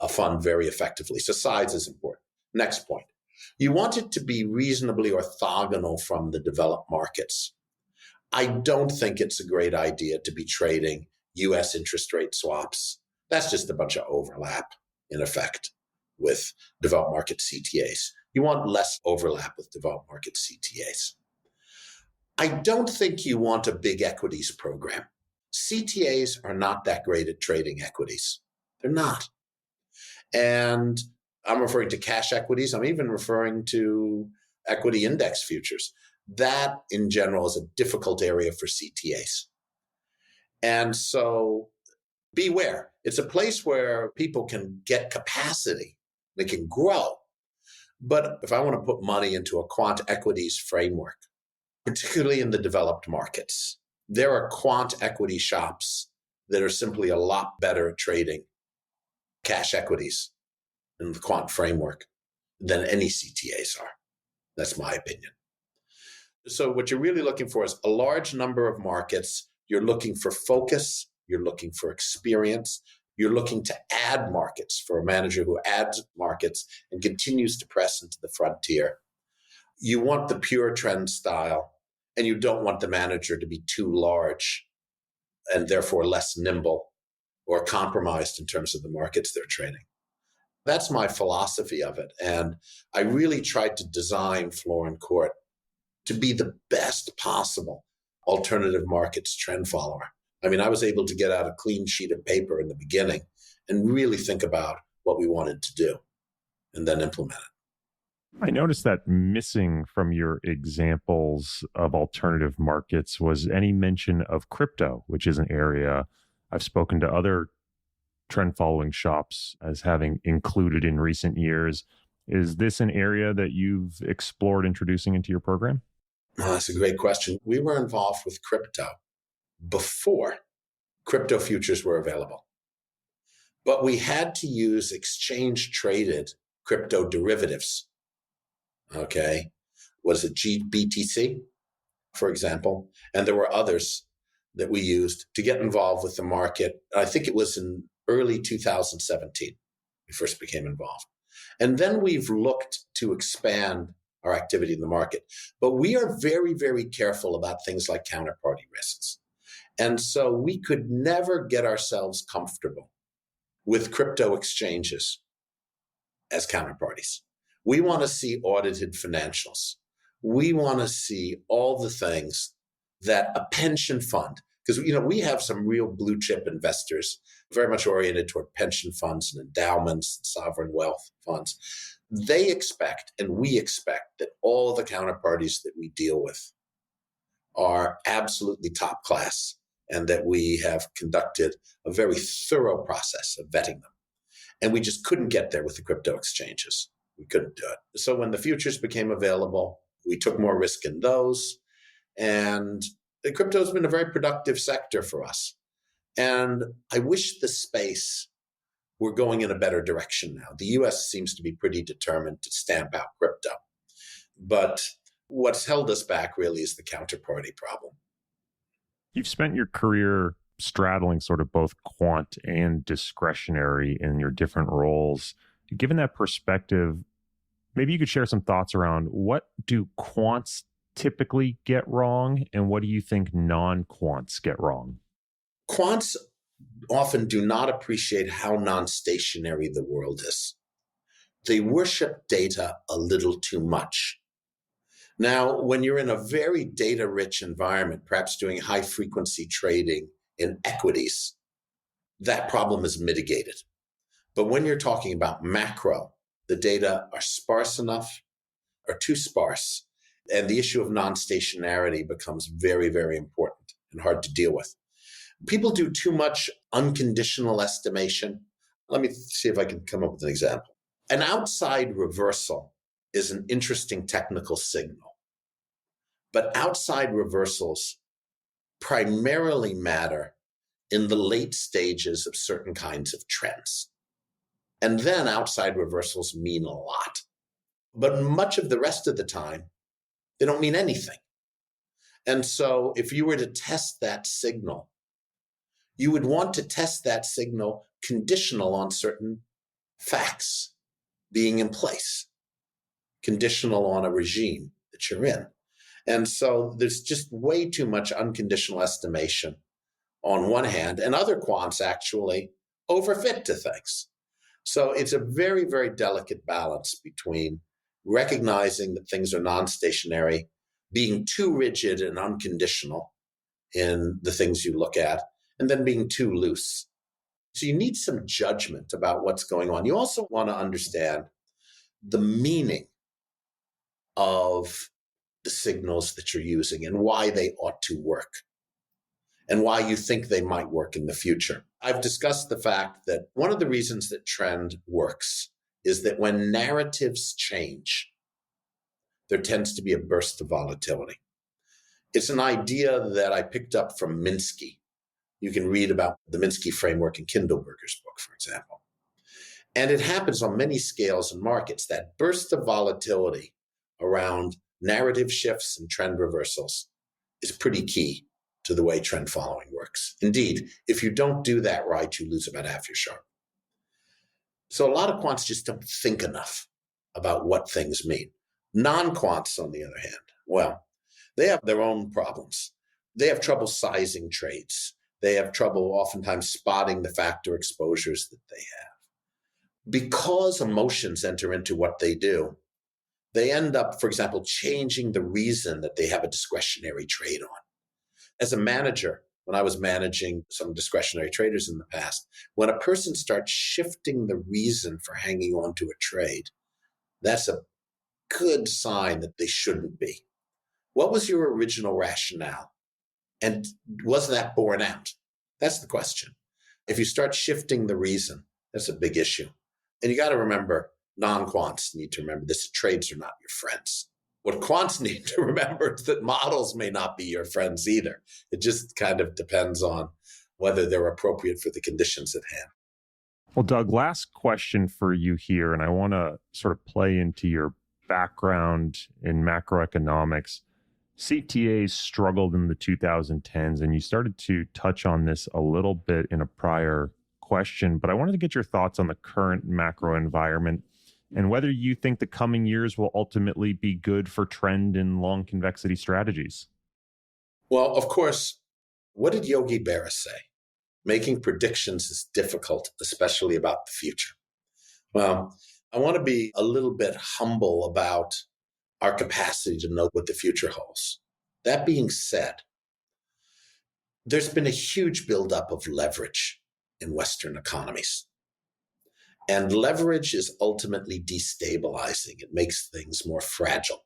C: a fund very effectively. So size is important. Next point. You want it to be reasonably orthogonal from the developed markets. I don't think it's a great idea to be trading US interest rate swaps. That's just a bunch of overlap, in effect, with developed market CTAs. You want less overlap with developed market CTAs. I don't think you want a big equities program. CTAs are not that great at trading equities. They're not. And I'm referring to cash equities. I'm even referring to equity index futures. That, in general, is a difficult area for CTAs. And so beware. It's a place where people can get capacity. They can grow. But if I want to put money into a quant equities framework, particularly in the developed markets, there are quant equity shops that are simply a lot better at trading cash equities in the quant framework than any CTAs are. That's my opinion. So what you're really looking for is a large number of markets. You're looking for focus. You're looking for experience. You're looking to add markets for a manager who adds markets and continues to press into the frontier. You want the pure trend style, and you don't want the manager to be too large and therefore less nimble or compromised in terms of the markets they're trading. That's my philosophy of it. And I really tried to design Florin Court to be the best possible alternative markets trend follower. I mean, I was able to get out a clean sheet of paper in the beginning and really think about what we wanted to do and then implement it.
A: I noticed that missing from your examples of alternative markets was any mention of crypto, which is an area I've spoken to other trend following shops as having included in recent years. Is this an area that you've explored introducing into your program?
C: Oh, that's a great question. We were involved with crypto before crypto futures were available, but we had to use exchange traded crypto derivatives. Okay. Was it BTC, for example? And there were others that we used to get involved with the market. I think it was in early 2017 we first became involved. And then we've looked to expand our activity in the market. But we are very, very careful about things like counterparty risks. And so we could never get ourselves comfortable with crypto exchanges as counterparties. We want to see audited financials. We want to see all the things that a pension fund, because we have some real blue chip investors, very much oriented toward pension funds and endowments and sovereign wealth funds. They expect, and we expect, that all the counterparties that we deal with are absolutely top class and that we have conducted a very thorough process of vetting them. And we just couldn't get there with the crypto exchanges. We couldn't do it. So when the futures became available, we took more risk in those. And the crypto has been a very productive sector for us. And I wish the space were going in a better direction now. The US seems to be pretty determined to stamp out crypto. But what's held us back really is the counterparty problem.
A: You've spent your career straddling sort of both quant and discretionary in your different roles. Given that perspective, maybe you could share some thoughts around what do quants typically get wrong and what do you think non-quants get wrong?
C: Quants often do not appreciate how non-stationary the world is. They worship data a little too much. Now, when you're in a very data-rich environment, perhaps doing high-frequency trading in equities, that problem is mitigated. But when you're talking about macro, the data are sparse enough or too sparse, and the issue of non-stationarity becomes very, very important and hard to deal with. People do too much unconditional estimation. Let me see if I can come up with an example. An outside reversal is an interesting technical signal, but outside reversals primarily matter in the late stages of certain kinds of trends. And then outside reversals mean a lot. But much of the rest of the time, they don't mean anything. And so if you were to test that signal, you would want to test that signal conditional on certain facts being in place, conditional on a regime that you're in. And so there's just way too much unconditional estimation on one hand, and other quants actually overfit to things. So it's a very, very delicate balance between recognizing that things are non-stationary, being too rigid and unconditional in the things you look at, and then being too loose. So you need some judgment about what's going on. You also want to understand the meaning of the signals that you're using and why they ought to work and why you think they might work in the future. I've discussed the fact that one of the reasons that trend works is that when narratives change, there tends to be a burst of volatility. It's an idea that I picked up from Minsky. You can read about the Minsky framework in Kindleberger's book, for example. And it happens on many scales and markets. That burst of volatility around narrative shifts and trend reversals is pretty key to the way trend following works. Indeed, if you don't do that right, you lose about half your Sharpe. So a lot of quants just don't think enough about what things mean. Non-quants, on the other hand, well, they have their own problems. They have trouble sizing trades. They have trouble oftentimes spotting the factor exposures that they have. Because emotions enter into what they do, they end up, for example, changing the reason that they have a discretionary trade on. As a manager, when I was managing some discretionary traders in the past, when a person starts shifting the reason for hanging on to a trade, that's a good sign that they shouldn't be. What was your original rationale? And was that borne out? That's the question. If you start shifting the reason, that's a big issue. And you got to remember, non-quants need to remember this: trades are not your friends. What quants need to remember is that models may not be your friends either. It just kind of depends on whether they're appropriate for the conditions at hand.
A: Well, Doug, last question for you here, and I want to sort of play into your background in macroeconomics. CTAs struggled in the 2010s, and you started to touch on this a little bit in a prior question, but I wanted to get your thoughts on the current macro environment and whether you think the coming years will ultimately be good for trend and long convexity strategies.
C: Well, of course, what did Yogi Berra say? Making predictions is difficult, especially about the future. Well, I want to be a little bit humble about our capacity to know what the future holds. That being said, there's been a huge buildup of leverage in Western economies. And leverage is ultimately destabilizing. It makes things more fragile.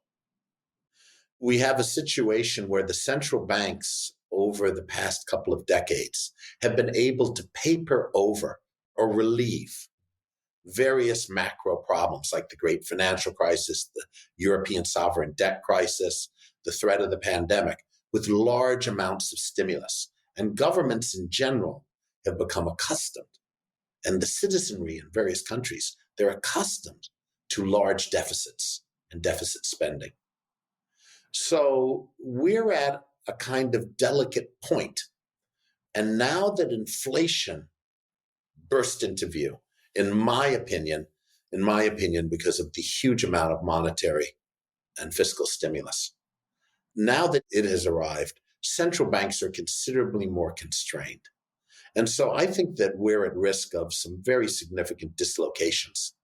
C: We have a situation where the central banks over the past couple of decades have been able to paper over or relieve various macro problems like the great financial crisis, the European sovereign debt crisis, the threat of the pandemic, with large amounts of stimulus. And governments in general have become accustomed, and the citizenry in various countries, they're accustomed to large deficits and deficit spending. So we're at a kind of delicate point. And now that inflation burst into view, in my opinion, because of the huge amount of monetary and fiscal stimulus, now that it has arrived, central banks are considerably more constrained. And so I think that we're at risk of some very significant dislocations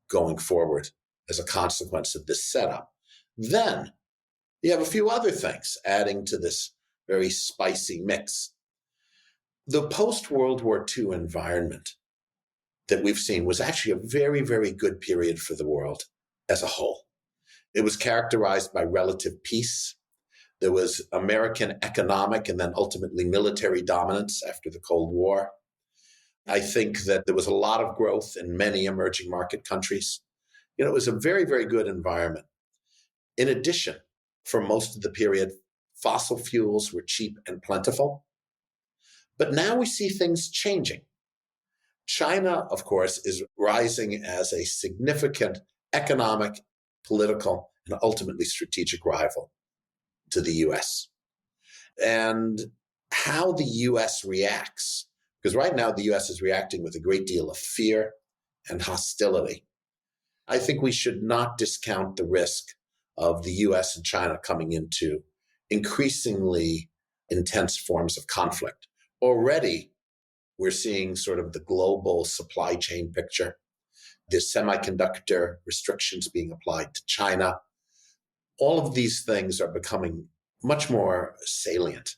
C: going forward as a consequence of this setup. Then you have a few other things adding to this very spicy mix. The post-World War II environment that we've seen was actually a very, very good period for the world as a whole. It was characterized by relative peace. There was American economic and then ultimately military dominance after the Cold War. I think that there was a lot of growth in many emerging market countries. It was a very, very good environment. In addition, for most of the period, fossil fuels were cheap and plentiful. But now we see things changing. China, of course, is rising as a significant economic, political, and ultimately strategic rival to the US. And how the US reacts, because right now the US is reacting with a great deal of fear and hostility. I think we should not discount the risk of the US and China coming into increasingly intense forms of conflict. Already, we're seeing sort of the global supply chain picture, the semiconductor restrictions being applied to China. All of these things are becoming much more salient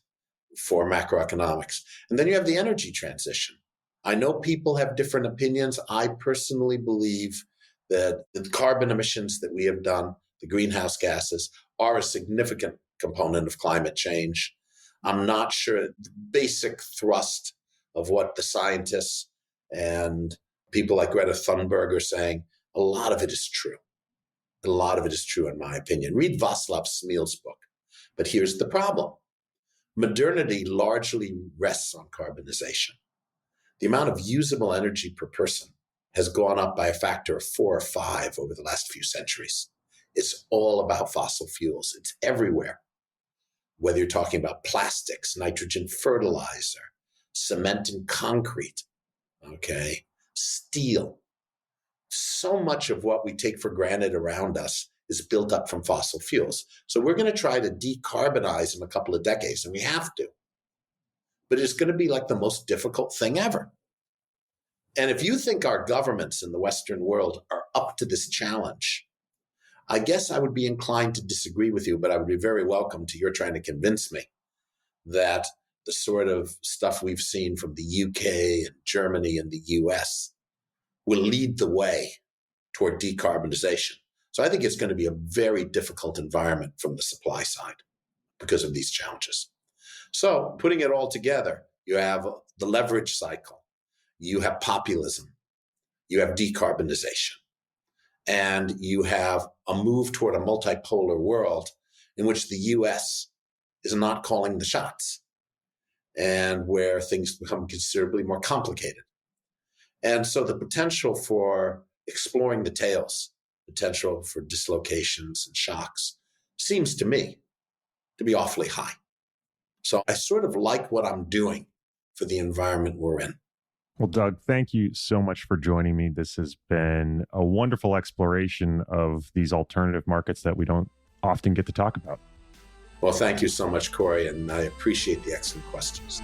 C: for macroeconomics. And then you have the energy transition. I know people have different opinions. I personally believe that the carbon emissions that we have done, the greenhouse gases, are a significant component of climate change. I'm not sure the basic thrust of what the scientists and people like Greta Thunberg are saying, a lot of it is true. A lot of it is true, in my opinion. Read Václav Smil's book. But here's the problem. Modernity largely rests on carbonization. The amount of usable energy per person has gone up by a factor of 4 or 5 over the last few centuries. It's all about fossil fuels. It's everywhere. Whether you're talking about plastics, nitrogen fertilizer, cement and concrete, steel. So much of what we take for granted around us is built up from fossil fuels. So we're going to try to decarbonize in a couple of decades, and we have to. But it's going to be like the most difficult thing ever. And if you think our governments in the Western world are up to this challenge, I guess I would be inclined to disagree with you, but I would be very welcome to your trying to convince me that the sort of stuff we've seen from the UK and Germany and the US will lead the way toward decarbonization. So I think it's going to be a very difficult environment from the supply side because of these challenges. So putting it all together, you have the leverage cycle. you have populism, you have decarbonization, and you have a move toward a multipolar world in which the US is not calling the shots and where things become considerably more complicated. And so the potential for exploring the tails, potential for dislocations and shocks, seems to me to be awfully high. So I sort of like what I'm doing for the environment we're in.
A: Well, Doug, thank you so much for joining me. This has been a wonderful exploration of these alternative markets that we don't often get to talk about.
C: Well, thank you so much, Corey, and I appreciate the excellent questions.